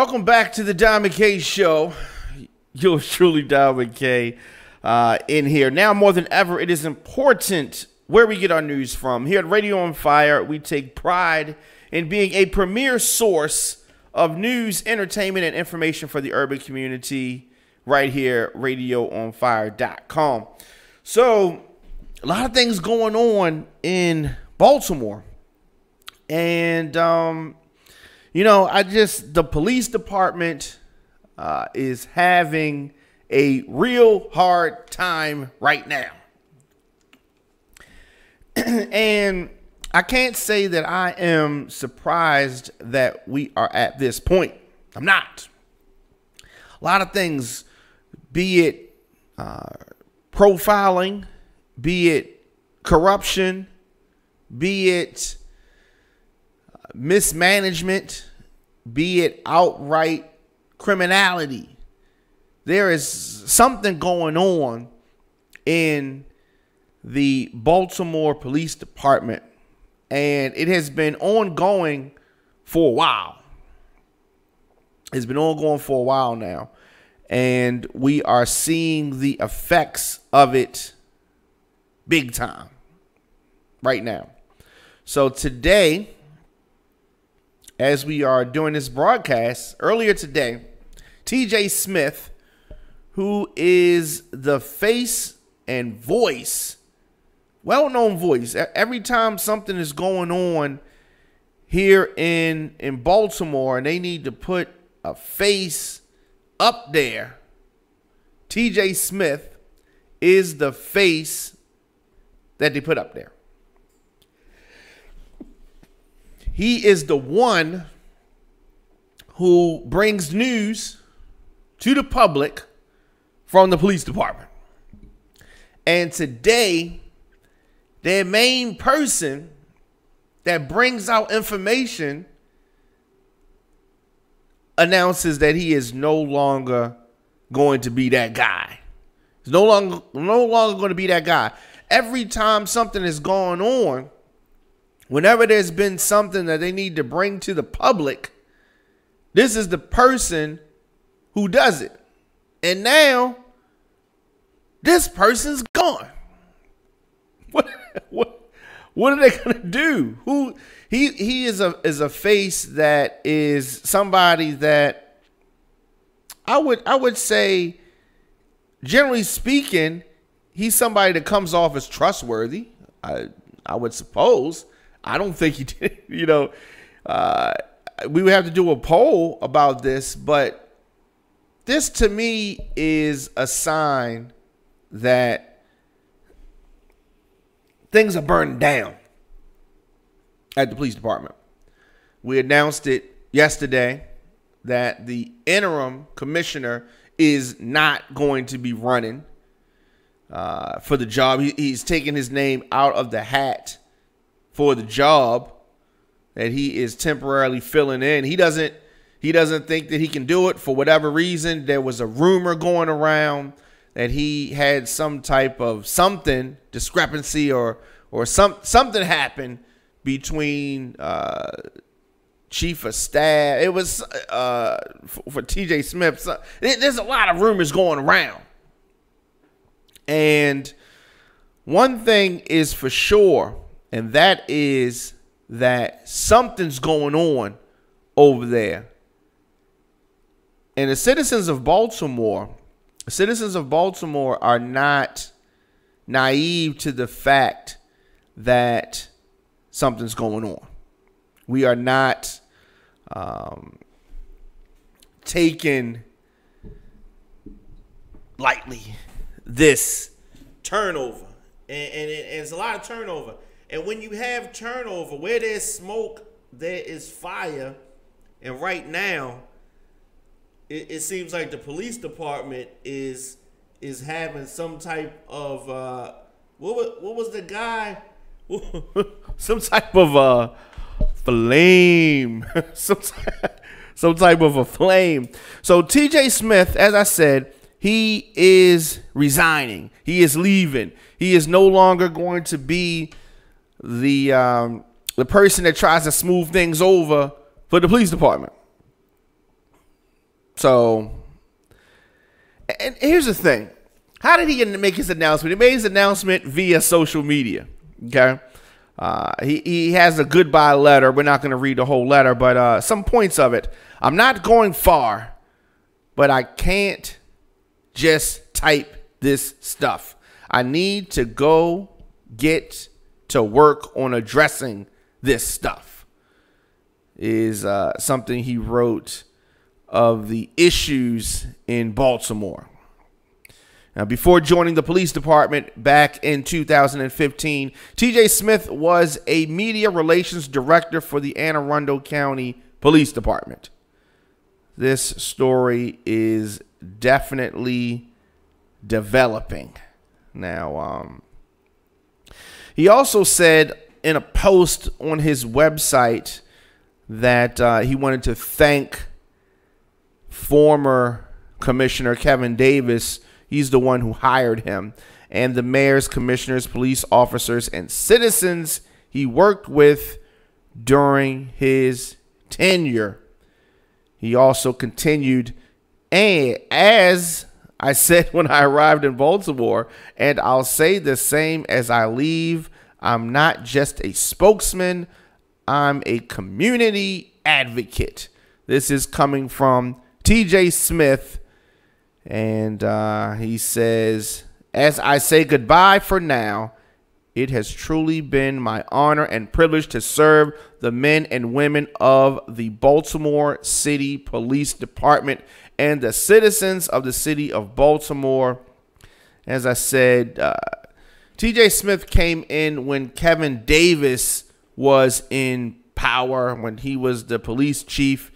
Welcome back to the Diamond K Show. Yours truly, Diamond K, in here. Now more than ever, it is important where we get our news from. Here at Radioonfire, we take pride in being a premier source of news, entertainment, and information for the urban community right here, radioonfire.com. So, a lot of things going on in Baltimore. And, the police department is having a real hard time right now. And I can't say that I am surprised that we are at this point. I'm not. A lot of things, be it profiling, be it corruption, be it mismanagement, be it outright criminality. There is something going on in the Baltimore Police Department, and it has been ongoing for a while. It's been ongoing for a while now, and we are seeing the effects of it big time right now. So today, as we are doing this broadcast, earlier today, TJ Smith, who is the face and voice, well-known voice, every time something is going on here in Baltimore and they need to put a face up there, TJ Smith is the face that they put up there. He is the one who brings news to the public from the police department. And today, their main person that brings out information announces that he is no longer going to be that guy. He's no longer going to be that guy. Every time something is going on, whenever there's been something that they need to bring to the public, this is the person who does it. And now, this person's gone. What are they gonna do? Who he is a face that is somebody that I would say, generally speaking, he's somebody that comes off as trustworthy. I would suppose. I don't think he did. We would have to do a poll about this, but this to me is a sign that things are burning down at the police department. We announced it yesterday that the interim commissioner is not going to be running for the job. He's taking his name out of the hat for the job that he is temporarily filling in. He doesn't think that he can do it for whatever reason. There was a rumor going around that he had some type of discrepancy or something happened between chief of staff. It was for TJ Smith. So there's a lot of rumors going around. And one thing is for sure, and that is that something's going on over there. And the citizens of Baltimore are not naive to the fact that something's going on. We are not taking lightly this turnover. And it's a lot of turnover. And when you have turnover, where there's smoke, there is fire. And right now, it seems like the police department is having some type of what was the guy? Some type of flame. some type of a flame. So TJ Smith, as I said, he is resigning. He is leaving. He is no longer going to be the person that tries to smooth things over for the police department. So, and here's the thing. How did he make his announcement? He made his announcement via social media. Okay. He has a goodbye letter. We're not going to read the whole letter, but some points of it. I'm not going far, but I can't just type this stuff. I need to go get to work on addressing this stuff, is something he wrote of the issues in Baltimore. Now, before joining the police department back in 2015, TJ Smith was a media relations director for the Anne Arundel County Police Department. This story is definitely developing. Now, he also said in a post on his website that he wanted to thank former Commissioner Kevin Davis. He's the one who hired him, and the mayors, commissioners, police officers, and citizens he worked with during his tenure. He also continued, and as I said when I arrived in Baltimore, and I'll say the same as I leave, I'm not just a spokesman, I'm a community advocate. This is coming from TJ Smith. And he says, as I say goodbye for now, it has truly been my honor and privilege to serve the men and women of the Baltimore City Police Department and the citizens of the city of Baltimore. As I said, TJ Smith came in when Kevin Davis was in power, when he was the police chief,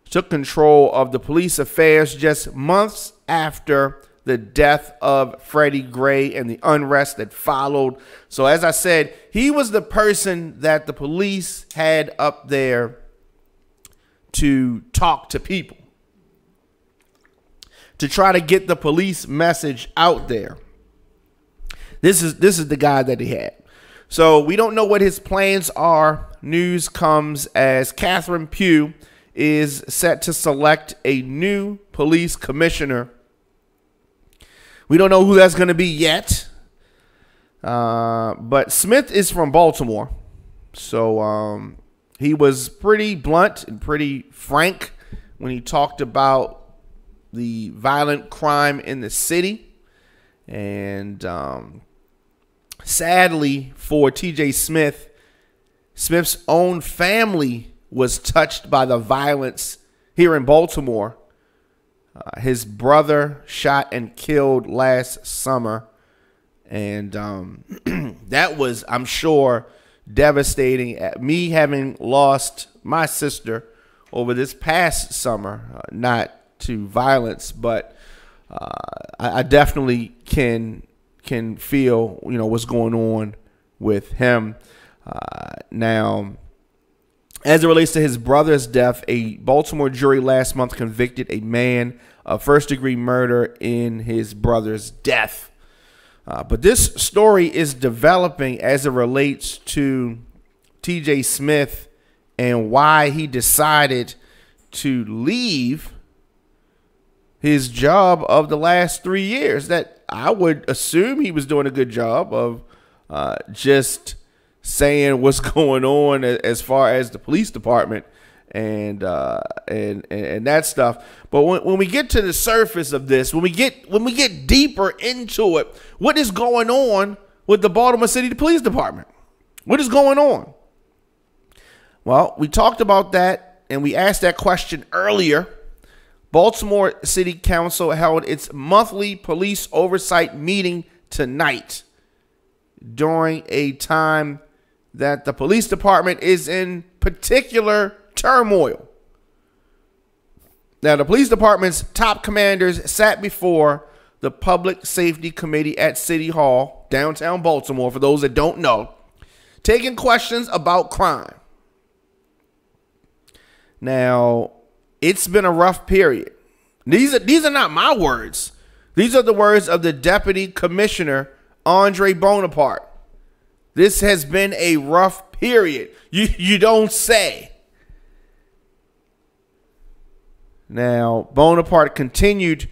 took control of the police affairs just months after the death of Freddie Gray and the unrest that followed. So as I said, he was the person that the police had up there to talk to people, to try to get the police message out there. This is the guy that he had. So we don't know what his plans are. News comes as Catherine Pugh is set to select a new police commissioner. We don't know who that's going to be yet. But Smith is from Baltimore. So he was pretty blunt and pretty frank when he talked about the violent crime in the city. And sadly for TJ Smith, Smith's own family was touched by the violence here in Baltimore. His brother shot and killed last summer. And that was, I'm sure, devastating. Me having lost my sister over this past summer, not to violence, but I definitely can feel, what's going on with him. Now, as it relates to his brother's death, a Baltimore jury last month convicted a man of first-degree murder in his brother's death. But this story is developing as it relates to TJ Smith and why he decided to leave his job of the last 3 years. That I would assume he was doing a good job of just saying what's going on as far as the police department and that stuff. But when we get to the surface of this, when we get deeper into it, what is going on with the Baltimore City Police Department? What is going on? Well, we talked about that and we asked that question earlier. Baltimore City Council held its monthly police oversight meeting tonight during a time that the police department is in particular turmoil. Now, the police department's top commanders sat before the Public Safety Committee at City Hall, downtown Baltimore, for those that don't know, taking questions about crime. Now, it's been a rough period. These are not my words. These are the words of the Deputy Commissioner, Andre Bonaparte. This has been a rough period. You don't say. Now, Bonaparte continued,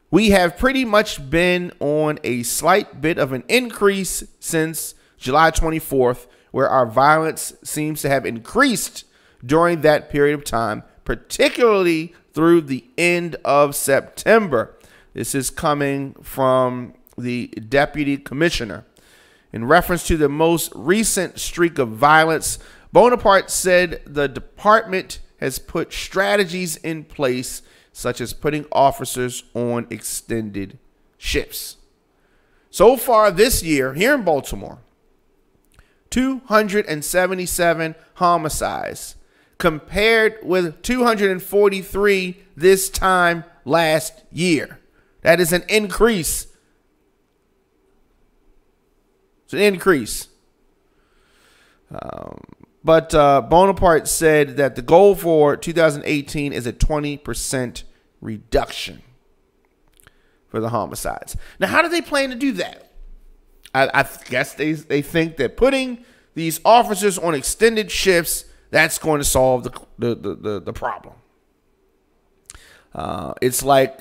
"We have pretty much been on a slight bit of an increase since July 24th, where our violence seems to have increased during that period of time, particularly through the end of September." This is coming from the deputy commissioner. In reference to the most recent streak of violence, Bonaparte said the department has put strategies in place, such as putting officers on extended shifts. So far this year, here in Baltimore, 277 homicides, compared with 243 this time last year. That is an increase. It's an increase. But Bonaparte said that the goal for 2018 is a 20% reduction for the homicides. Now, how do they plan to do that? I guess they think that putting these officers on extended shifts, that's going to solve the problem. It's like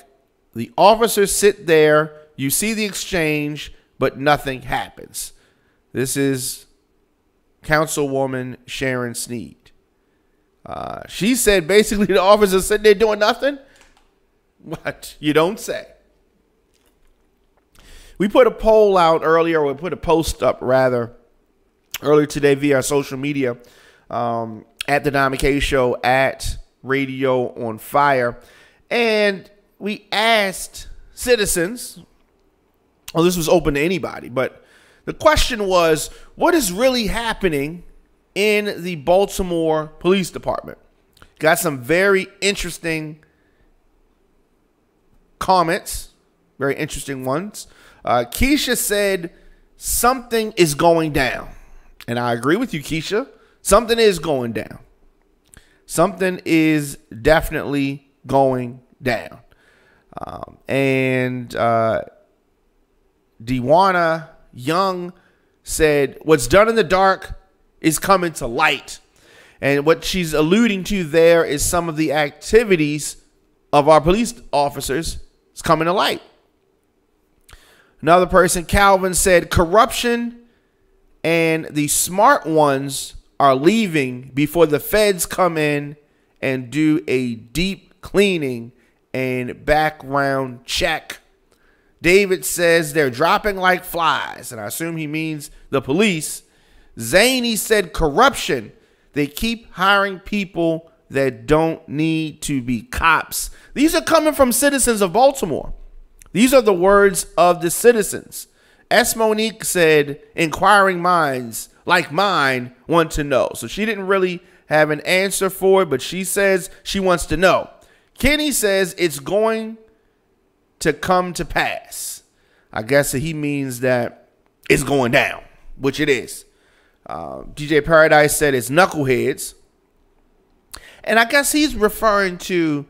the officers sit there, you see the exchange, but nothing happens. This is Councilwoman Sharon Sneed. She said basically the officers sitting there doing nothing. What? You don't say. We put a poll out earlier, or we put a post up rather, earlier today via our social media at the Dom McKay Show at Radioonfire. And we asked citizens, well, this was open to anybody, but the question was, what is really happening in the Baltimore Police Department? Got some very interesting comments, very interesting ones. Keisha said something is going down. And I agree with you, Keisha. Something is going down. Something is definitely going down. And Dewana Young said, what's done in the dark is coming to light. And what she's alluding to there is some of the activities of our police officers is coming to light. Another person, Calvin, said corruption and the smart ones are leaving before the feds come in and do a deep cleaning and background check. David says they're dropping like flies, and I assume he means the police. Zany said corruption. They keep hiring people that don't need to be cops. These are coming from citizens of Baltimore. These are the words of the citizens. S. Monique said, inquiring minds like mine want to know. So she didn't really have an answer for it, but she says she wants to know. Kenny says it's going to come to pass. I guess he means that it's going down, which it is. DJ Paradise said it's knuckleheads. And I guess he's referring to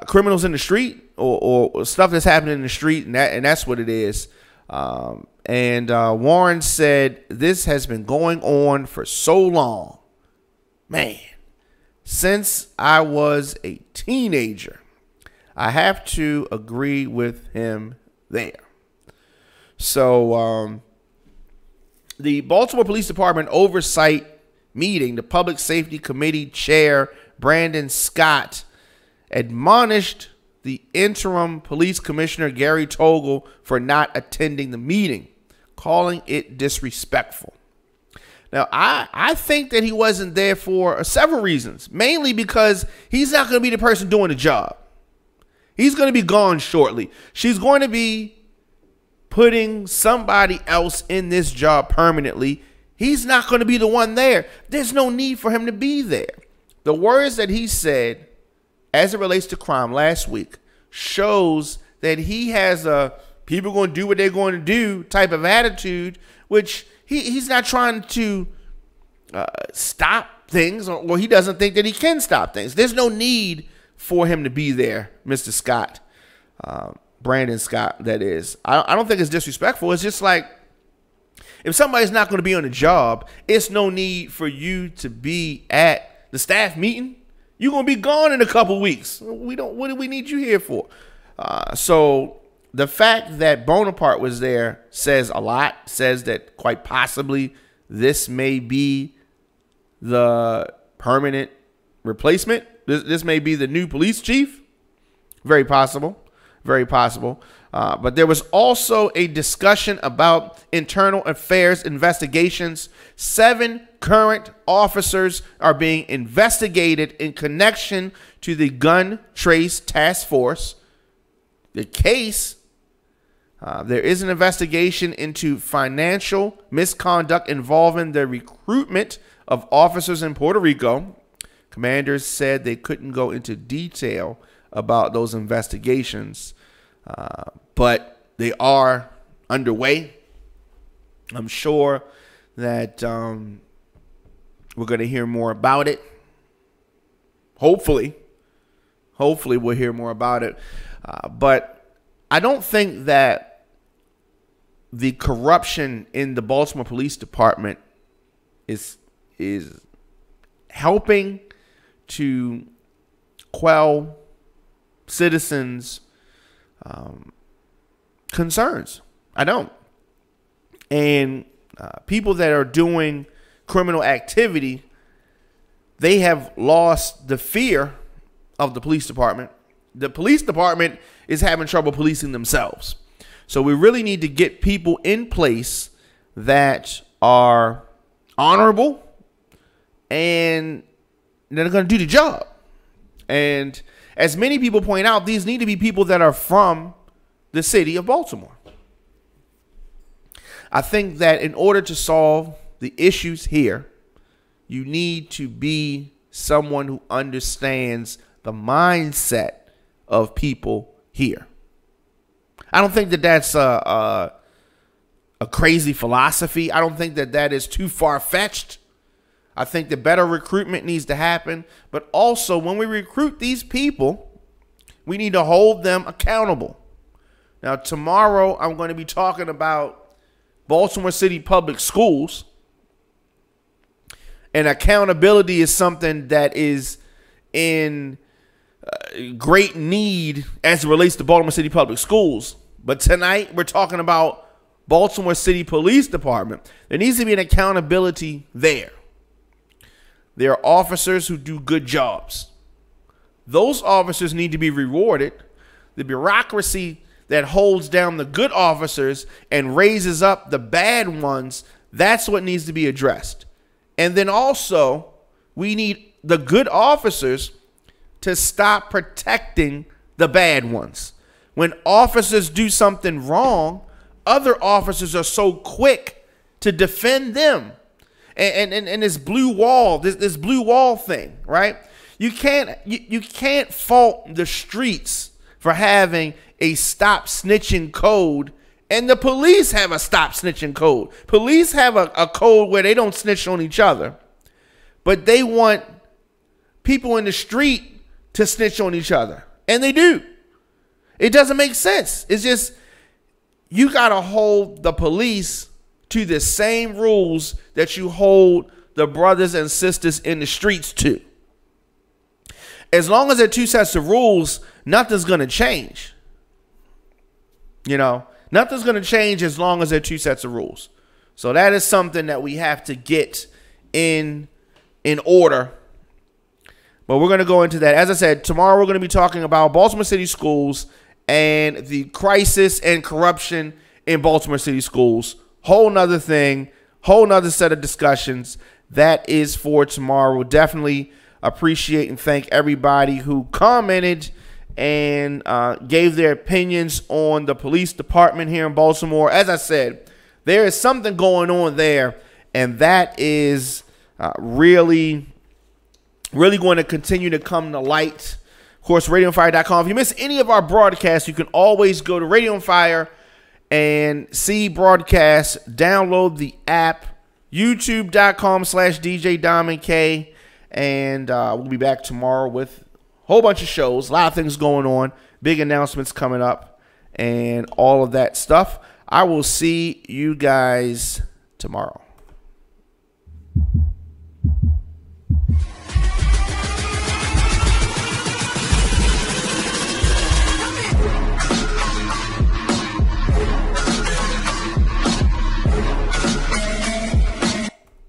criminals in the street or stuff that's happening in the street, and that's what it is. And Warren said this has been going on for so long. Man, since I was a teenager. I have to agree with him there. So the Baltimore Police Department Oversight Meeting, the Public Safety Committee Chair Brandon Scott admonished the interim police commissioner Gary Togel for not attending the meeting, calling it disrespectful. Now, I think that he wasn't there for several reasons, mainly because he's not going to be the person doing the job. He's going to be gone shortly. She's going to be putting somebody else in this job permanently. He's not going to be the one there. There's no need for him to be there. The words that he said as it relates to crime last week shows that he has a people going to do what they're going to do type of attitude, which he's not trying to stop things, or he doesn't think that he can stop things. There's no need for him to be there, Mr. Scott, Brandon Scott, that is. I don't think it's disrespectful. It's just like, if somebody's not going to be on the job, it's no need for you to be at the staff meeting. You're going to be gone in a couple weeks. What do we need you here for? So the fact that Bonaparte was there says a lot, says that quite possibly this may be the permanent replacement. This may be the new police chief. Very possible. Very possible. But there was also a discussion about internal affairs investigations. 7 current officers are being investigated in connection to the gun trace task force. The case, there is an investigation into financial misconduct involving the recruitment of officers in Puerto Rico. Commanders said they couldn't go into detail about those investigations, but they are underway. I'm sure that we're going to hear more about it. Hopefully we'll hear more about it. But I don't think that the corruption in the Baltimore Police Department is helping to quell citizens' concerns. I don't. And people that are doing criminal activity, they have lost the fear of the police department. The police department is having trouble policing themselves. So we really need to get people in place that are honorable and that are going to do the job. And as many people point out, these need to be people that are from the city of Baltimore. I think that in order to solve the issues here, you need to be someone who understands the mindset of people here. I don't think that that's a crazy philosophy. I don't think that that is too far-fetched. I think that better recruitment needs to happen. But also, when we recruit these people, we need to hold them accountable. Now, tomorrow, I'm going to be talking about Baltimore City Public Schools. And accountability is something that is in great need as it relates to Baltimore City Public Schools. But tonight, we're talking about Baltimore City Police Department. There needs to be an accountability there. There are officers who do good jobs. Those officers need to be rewarded. The bureaucracy that holds down the good officers and raises up the bad ones, that's what needs to be addressed. And then also, we need the good officers to stop protecting the bad ones. When officers do something wrong, other officers are so quick to defend them. And this blue wall, this blue wall thing, right? You can't fault the streets for having a stop snitching code, and the police have a stop snitching code. Police have a code where they don't snitch on each other, but they want people in the street to snitch on each other, and they do. It doesn't make sense. It's just, you got to hold the police to the same rules that you hold the brothers and sisters in the streets to. As long as there are two sets of rules, nothing's going to change. You know, nothing's going to change as long as there are two sets of rules. So that is something that we have to get in order. But we're going to go into that. As I said, tomorrow we're going to be talking about Baltimore City schools and the crisis and corruption in Baltimore City schools. Whole nother thing, whole nother set of discussions. That is for tomorrow. We'll definitely appreciate and thank everybody who commented and gave their opinions on the police department here in Baltimore. As I said, there is something going on there, and that is really going to continue to come to light. Of course, Radioonfire.com. If you miss any of our broadcasts, you can always go to Radioonfire and see broadcasts. Download the app, youtube.com/DJ Diamond K. And we'll be back tomorrow with a whole bunch of shows, a lot of things going on, big announcements coming up, and all of that stuff. I will see you guys tomorrow.